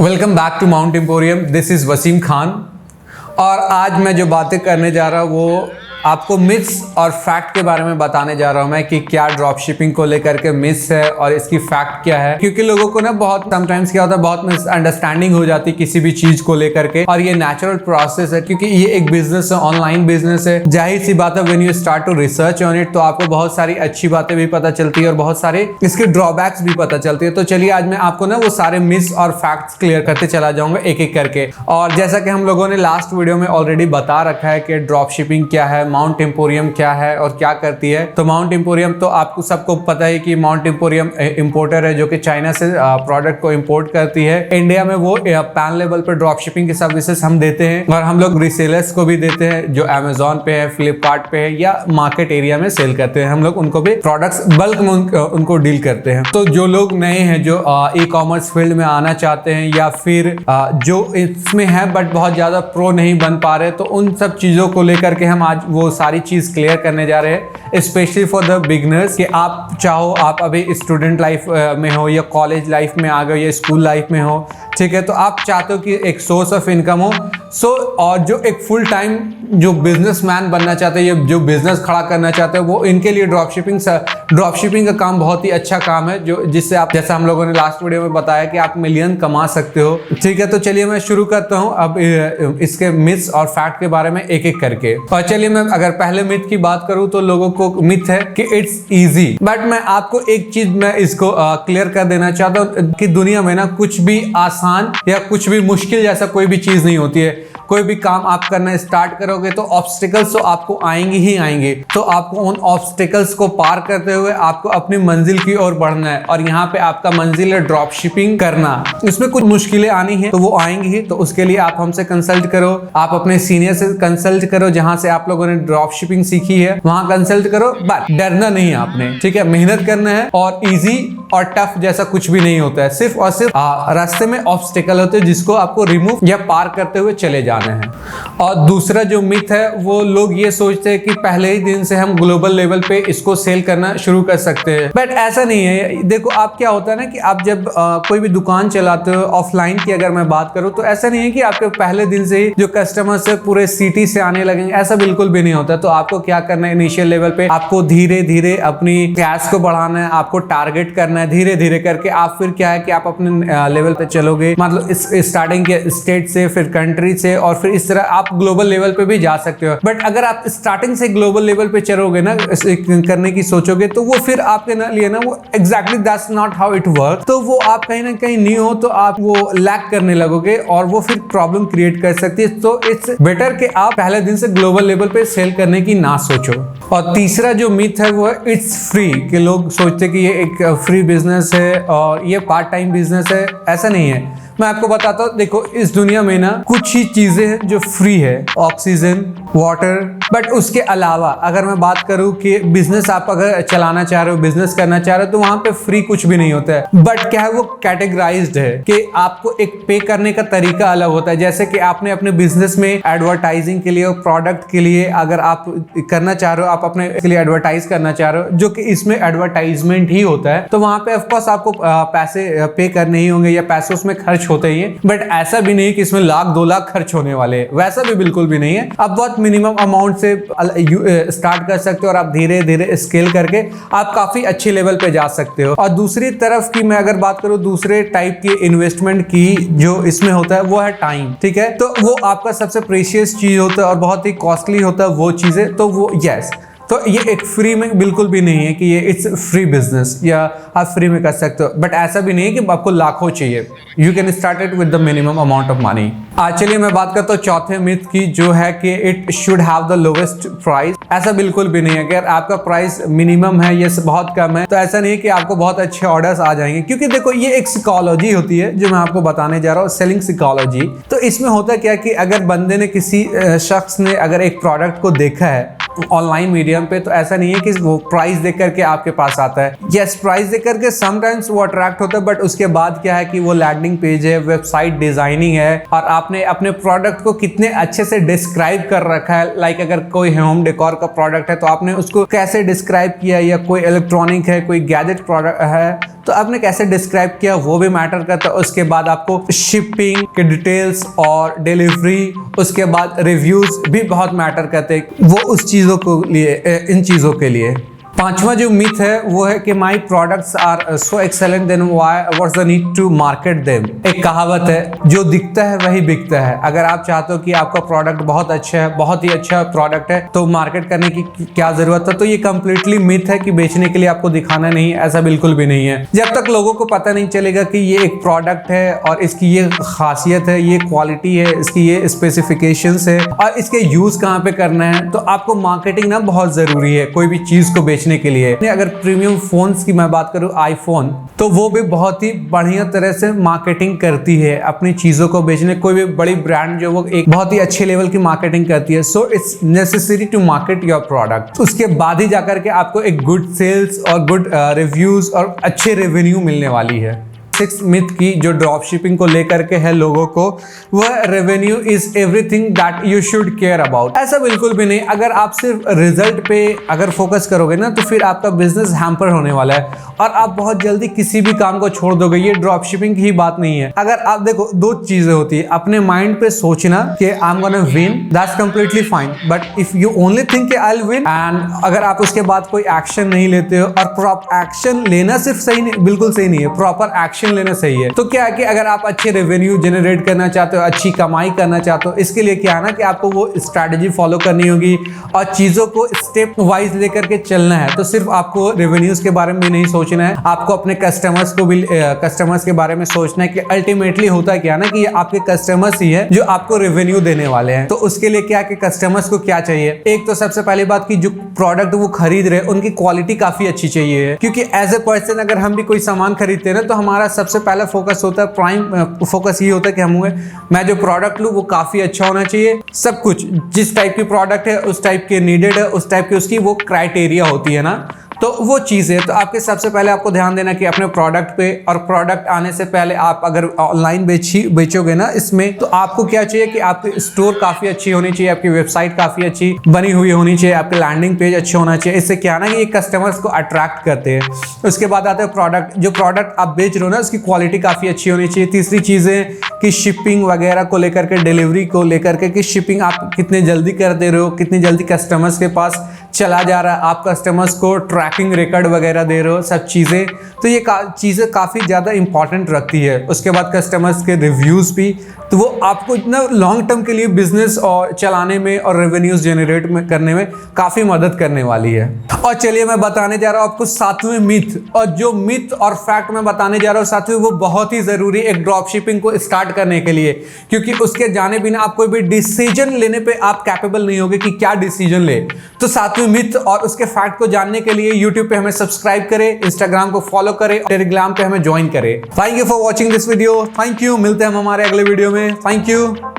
Welcome back to Mount Emporium. This is Wasim Khan और आज मैं जो बातें करने जा रहा हूँ वो आपको मिथ्स और फैक्ट के बारे में बताने जा रहा हूँ मैं कि क्या ड्रॉप शिपिंग को लेकर के मिथ्स है और इसकी फैक्ट क्या है। क्योंकि लोगों को ना बहुत समटाइम्स क्या होता है, बहुत मिसअंडरस्टैंडिंग हो जाती है किसी भी चीज को लेकर के, और ये नेचुरल प्रोसेस है क्योंकि ये एक बिजनेस है, ऑनलाइन बिजनेस है। जाहिर सी बात है, when you start to research on it तो आपको बहुत सारी अच्छी बातें भी पता चलती है और बहुत सारे इसके ड्रॉबैक्स भी पता चलती है। तो चलिए आज मैं आपको ना वो सारे मिथ्स और फैक्ट्स क्लियर करते चला जाऊंगा एक एक करके। और जैसा कि हम लोगों ने लास्ट वीडियो में ऑलरेडी बता रखा है कि ड्रॉप शिपिंग क्या है, माउंट एम्पोरियम क्या है और क्या करती है। तो माउंट एम्पोरियम तो आपको सबको पता है कि माउंट एम्पोरियम इंपोर्टर है जो कि चाइना से प्रोडक्ट को इंपोर्ट करती है। इंडिया में वो पैन लेवल पर ड्रॉप शिपिंग की सर्विसेज हम देते हैं और हम लोग रिसेलर्स को भी देते हैं जो अमेजोन पे है, फ्लिपकार्ट पे है या मार्केट एरिया में सेल करते हैं। हम लोग उनको भी प्रोडक्ट्स बल्क में उनको डील करते हैं। तो जो लोग नए हैं, जो ई कॉमर्स फील्ड में आना चाहते हैं या फिर जो इसमें है बट बहुत ज्यादा प्रो नहीं बन पा रहे, तो उन सब चीजों को लेकर के हम आज वो सारी चीज क्लियर करने जा रहे हैं, स्पेशली फॉर द बिगनर्स। कि आप चाहो आप अभी स्टूडेंट लाइफ में हो या कॉलेज लाइफ में आ गए या स्कूल लाइफ में हो, ठीक है, तो आप चाहते हो कि एक सोर्स ऑफ इनकम हो। और जो एक फुल टाइम जो बिजनेसमैन बनना चाहते हैं या जो बिजनेस खड़ा करना चाहते हैं, वो इनके लिए ड्रॉप शिपिंग का काम बहुत ही अच्छा काम है, जो जिससे आप, जैसा हम लोगों ने लास्ट वीडियो में बताया, कि आप मिलियन कमा सकते हो। ठीक है, तो चलिए मैं शुरू करता हूं अब इसके मिथ्स और फैक्ट के बारे में एक एक करके। और चलिए मैं अगर पहले मिथ की बात करूं तो लोगों को मिथ है कि इट्स इजी, बट मैं आपको एक चीज मैं इसको क्लियर कर देना चाहता हूं कि दुनिया में ना कुछ भी आसान या कुछ भी मुश्किल जैसा कोई भी चीज नहीं होती है। कोई भी काम आप करना स्टार्ट करोगे तो ऑब्स्टिकल्स तो आपको आएंगे ही आएंगे, तो आपको उन ऑब्स्टिकल्स को पार करते हुए आपको अपनी मंजिल की ओर बढ़ना है। और यहाँ पे आपका मंजिल है ड्रॉप शिपिंग करना। इसमें कुछ मुश्किलें आनी है तो वो आएंगी ही, तो उसके लिए आप हमसे कंसल्ट करो, आप अपने सीनियर से कंसल्ट करो जहां से आप लोगों ने ड्रॉप शिपिंग सीखी है, वहां कंसल्ट करो। बट डरना नहीं है आपने, ठीक है, मेहनत करना है। और इजी और टफ जैसा कुछ भी नहीं होता है, सिर्फ और सिर्फ रास्ते में ऑब्स्टिकल होते हैं जिसको आपको रिमूव या पार करते हुए चले जाना है। और दूसरा जो मिथ है, वो लोग ये सोचते हैं कि पहले ही दिन से हम ग्लोबल लेवल पे इसको सेल करना शुरू कर सकते हैं, बट ऐसा नहीं है। देखो आप क्या होता है ना कि आप जब कोई भी दुकान चलाते हो, ऑफलाइन की अगर मैं बात करूं, तो ऐसा नहीं है कि आपके पहले दिन से ही जो कस्टमर्स है पूरे सिटी से आने लगेंगे, ऐसा बिल्कुल भी नहीं होता। तो आपको क्या करना है, इनिशियल लेवल पे आपको धीरे धीरे अपनी कैश को बढ़ाना है, आपको टारगेट करना है धीरे धीरे करके। आप फिर क्या है कि आप अपने लेवल पे चलोगे, मतलब इस स्टार्टिंग के स्टेट से, फिर कंट्री से, और फिर इस तरह आप ग्लोबल लेवल पे भी जा सकते हो। बट अगर आप स्टार्टिंग से ग्लोबल लेवल पे चलोगे ना, करने की सोचोगे, तो वो फिर आपके लिए ना वो exactly that's not how it work. तो वो आप कहीं ना कहीं न्यू हो तो आप वो लैक करने लगोगे और वो फिर प्रॉब्लम क्रिएट कर सकती है। तो इट्स बेटर कि आप पहले दिन से ग्लोबल लेवल पे सेल करने की ना सोचो। और तीसरा जो मिथ है वो है इट्स फ्री, कि लोग सोचते कि ये एक फ्री बिजनेस है और ये पार्ट टाइम बिजनेस है। ऐसा नहीं है, मैं आपको बताता हूँ। देखो इस दुनिया में ना कुछ ही चीजें हैं जो फ्री है, ऑक्सीजन, वाटर, बट उसके अलावा अगर मैं बात करूँ कि बिजनेस आप अगर चलाना चाह रहे हो, बिजनेस करना चाह रहे हो, तो वहां पे फ्री कुछ भी नहीं होता है। बट क्या है, वो कैटेगराइज्ड है कि आपको एक पे करने का तरीका अलग होता है। जैसे कि आपने अपने बिजनेस में एडवर्टाइजिंग के लिए, प्रोडक्ट के लिए अगर आप करना चाह रहे हो, आप अपने के लिए एडवर्टाइज करना चाह रहे हो, जो कि इसमें एडवर्टाइजमेंट ही होता है, तो वहां पे ऑफकोर्स आपको पैसे पे करने ही होंगे या पैसे उसमें खर्च होते ही है। बट ऐसा भी नहीं कि इसमें लाख 2 लाख खर्च होने वाले हैं, वैसा भी बिल्कुल भी नहीं है। आप बहुत मिनिमम अमाउंट से स्टार्ट कर सकते हो और आप धीरे धीरे स्केल करके आप काफी अच्छे लेवल पे जा सकते हो। और दूसरी तरफ की मैं अगर बात करूं, दूसरे टाइप की इन्वेस्टमेंट की जो इसमें होता है वो है टाइम, ठीक है। तो वो आपका सबसे प्रेशियस चीज होता है और बहुत ही कॉस्टली होता है वो चीजें। तो वो यस, तो ये एक फ्री में बिल्कुल भी नहीं है कि ये इट्स फ्री बिजनेस या आप फ्री में कर सकते हो। बट ऐसा भी नहीं है कि आपको लाखों चाहिए, you can start it with the minimum amount of money. चलिए मैं बात करता हूँ चौथे मिथ की, जो है कि it should have the lowest price. ऐसा बिल्कुल भी नहीं है। अगर आपका प्राइस मिनिमम है या बहुत कम है, तो ऐसा नहीं है कि आपको बहुत अच्छे ऑर्डर्स आ जाएंगे। क्योंकि देखो ये एक साइकोलॉजी होती है जो मैं आपको बताने जा रहा हूँ, सेलिंग साइकोलॉजी। तो इसमें होता क्या कि अगर बंदे ने, किसी शख्स ने अगर एक प्रोडक्ट को देखा है ऑनलाइन मीडियम पे, तो ऐसा नहीं है कि वो प्राइस देख करके आपके पास आता है। यस, प्राइस देख करके समटाइम्स वो अट्रैक्ट होता है, बट उसके बाद क्या है कि वो लैंडिंग पेज है, वेबसाइट डिजाइनिंग है, और आपने अपने प्रोडक्ट को कितने अच्छे से डिस्क्राइब कर रखा है। लाइक अगर कोई होम डेकोर का प्रोडक्ट है तो आपने उसको कैसे डिस्क्राइब किया, या कोई इलेक्ट्रॉनिक है, कोई गैजेट प्रोडक्ट है, तो आपने कैसे डिस्क्राइब किया वो भी मैटर करता है। उसके बाद आपको शिपिंग के डिटेल्स और डिलीवरी, उसके बाद रिव्यूज भी बहुत मैटर करते हैं वो उस चीज़ों को लिए, इन चीज़ों के लिए। पांचवा जो मिथ है वो है कि my products are so excellent then what's the need to market them. एक कहावत है, जो दिखता है वही बिकता है। अगर आप चाहते हो कि आपका प्रोडक्ट बहुत अच्छा है, बहुत ही अच्छा प्रोडक्ट है, तो मार्केट करने की क्या जरूरत है? तो ये कंप्लीटली मिथ है कि बेचने के लिए आपको दिखाना नहीं, ऐसा बिल्कुल भी नहीं है। जब तक लोगों को पता नहीं चलेगा कि ये एक प्रोडक्ट है और इसकी ये खासियत है, ये क्वालिटी है, इसकी ये स्पेसिफिकेशंस है और इसके यूज कहाँ पे करना है, तो आपको मार्केटिंग ना बहुत जरूरी है कोई भी चीज को बेचने के लिए। अगर प्रीमियम फोन्स की मैं बात करूं, आईफोन, तो वो भी बहुत ही बढ़िया तरह से मार्केटिंग करती है अपनी चीजों को बेचने। कोई भी बड़ी ब्रांड जो वो एक बहुत ही अच्छे लेवल की मार्केटिंग करती है। So it's necessary to market your product. उसके बाद ही जाकर के आपको एक गुड सेल्स और गुड रिव्यूज और अच्छे रेवेन्यू मिलने वाली है। सिक्स मिथ की जो ड्रॉप शिपिंग को लेकर के है लोगों को, वह revenue is everything that you should care about. ऐसा बिल्कुल भी नहीं। अगर आप सिर्फ रिजल्ट पे अगर फोकस करोगे ना, तो फिर आपका बिजनेस हैम्पर होने वाला है और आप बहुत जल्दी किसी भी काम को छोड़ दोगे। ये ड्रॉप शिपिंग की ही बात नहीं है। अगर आप देखो, दो चीजें होती है, अपने माइंड पे सोचना कि I am gonna win, that's completely fine, but if you only think कि आई विल विन एंड अगर आप उसके बाद कोई एक्शन नहीं लेते हो, और प्रॉपर एक्शन लेना सिर्फ सही नहीं, बिल्कुल सही नहीं है, प्रॉपर एक्शन लेना सही है। तो क्या है कि अगर आप अच्छे रेवेन्यू जनरेट करना चाहते हो, अच्छी कमाई करना चाहते हो, इसके लिए क्या है ना कि आपको वो स्ट्रैटेजी फॉलो करनी होगी और चीजों को स्टेप वाइज लेकर के चलना है। तो सिर्फ आपको रेवेन्यूज के बारे में भी नहीं सोचना है, आपको अपने कस्टमर्स को भी कस्टमर्स के बारे में सोचना है कि अल्टीमेटली होता क्या ना कि आपके कस्टमर्स ही है जो आपको रेवेन्यू देने वाले हैं। तो उसके लिए क्या कि कस्टमर्स को क्या चाहिए, एक तो सबसे पहली बात की जो प्रोडक्ट वो खरीद रहे हैं उनकी क्वालिटी काफी अच्छी चाहिए। क्योंकि एज ए पर्सन अगर हम भी कोई सामान खरीदते हैं ना, तो हमारा सबसे पहला फोकस होता है, प्राइम फोकस ये होता है कि मैं जो प्रोडक्ट लूँ वो काफी अच्छा होना चाहिए। सब कुछ जिस टाइप की प्रोडक्ट है उस टाइप के नीडेड है, उस टाइप की उसकी वो क्राइटेरिया होती है ना, तो वो चीज़ है। तो आपके सबसे पहले आपको ध्यान देना कि अपने प्रोडक्ट पे, और प्रोडक्ट आने से पहले आप अगर ऑनलाइन बेचोगे ना इसमें, तो आपको क्या चाहिए कि आपकी स्टोर काफ़ी अच्छी होनी चाहिए, आपकी वेबसाइट काफ़ी अच्छी बनी हुई होनी चाहिए, आपके लैंडिंग पेज अच्छे होना चाहिए। इससे क्या ना कि ये कस्टमर्स को अट्रैक्ट करते हैं। उसके बाद आता है प्रोडक्ट, जो प्रोडक्ट आप बेच रहे हो ना उसकी क्वालिटी काफ़ी अच्छी होनी चाहिए। तीसरी चीज़ है कि शिपिंग वगैरह को लेकर के, डिलीवरी को लेकर के, कि शिपिंग आप कितने जल्दी कर दे रहे हो, कितनी जल्दी कस्टमर्स के पास चला जा रहा है, आप कस्टमर्स को ट्रैकिंग रिकॉर्ड वगैरह दे रहे हो, सब चीज़ें। तो ये चीज़ें काफ़ी ज़्यादा इंपॉर्टेंट रखती है। उसके बाद कस्टमर्स के रिव्यूज़ भी, तो वो आपको इतना लॉन्ग टर्म के लिए बिजनेस और चलाने में और रेवेन्यूज जनरेट करने में काफ़ी मदद करने वाली है। और चलिए मैं बताने जा रहा हूँ आपको सातवें मिथ, और जो मिथ और फैक्ट मैं बताने जा रहा हूँ सातवें, वो बहुत ही ज़रूरी एक ड्रॉप शिपिंग को स्टार्ट करने के लिए, क्योंकि उसके जाने बिना आप कोई भी डिसीजन लेने पे आप कैपेबल नहीं होगे कि क्या डिसीजन ले। तो सातवें मिथ और उसके फैक्ट को जानने के लिए यूट्यूब पे हमें सब्सक्राइब करें, इंस्टाग्राम को फॉलो करें, टेलीग्राम पे हमें ज्वाइन करें। Thank you for watching this video. Thank you, मिलते हैं हम हमारे अगले वीडियो में। Thank you.